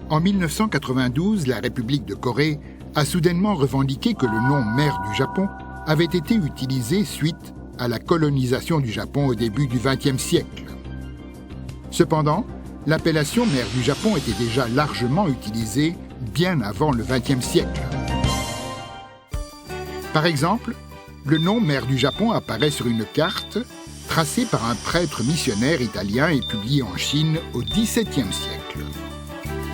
En 1992, la République de Corée a soudainement revendiqué que le nom mer du Japon avait été utilisé suite à la colonisation du Japon au début du XXe siècle. Cependant, l'appellation mer du Japon était déjà largement utilisée bien avant le XXe siècle. Par exemple, le nom mer du Japon apparaît sur une carte tracée par un prêtre missionnaire italien et publiée en Chine au XVIIe siècle.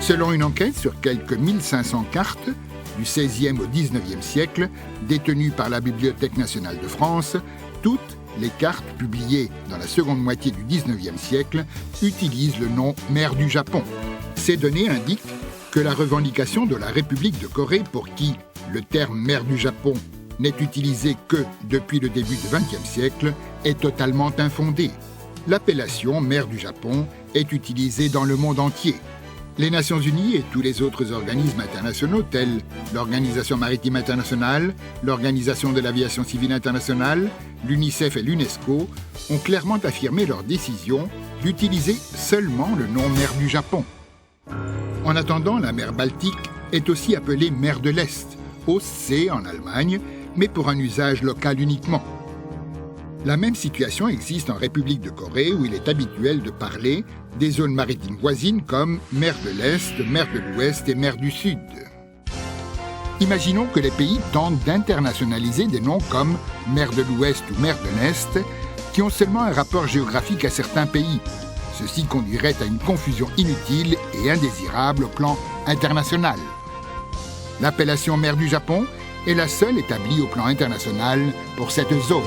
Selon une enquête sur quelques 1500 cartes du XVIe au XIXe siècle, détenues par la Bibliothèque nationale de France, toutes les cartes publiées dans la seconde moitié du XIXe siècle utilisent le nom mer du Japon. Ces données indiquent que la revendication de la République de Corée, pour qui le terme mer du Japon n'est utilisé que depuis le début du XXe siècle, est totalement infondée. L'appellation mer du Japon est utilisée dans le monde entier. Les Nations Unies et tous les autres organismes internationaux tels l'Organisation maritime internationale, l'Organisation de l'aviation civile internationale, l'UNICEF et l'UNESCO ont clairement affirmé leur décision d'utiliser seulement le nom mer du Japon. En attendant, la mer Baltique est aussi appelée mer de l'Est, Ostsee en Allemagne, mais pour un usage local uniquement. La même situation existe en République de Corée où il est habituel de parler des zones maritimes voisines comme mer de l'Est, mer de l'Ouest et mer du Sud. Imaginons que les pays tentent d'internationaliser des noms comme mer de l'Ouest ou mer de l'Est qui ont seulement un rapport géographique à certains pays. Ceci conduirait à une confusion inutile et indésirable au plan international. L'appellation mer du Japon est la seule établie au plan international pour cette zone.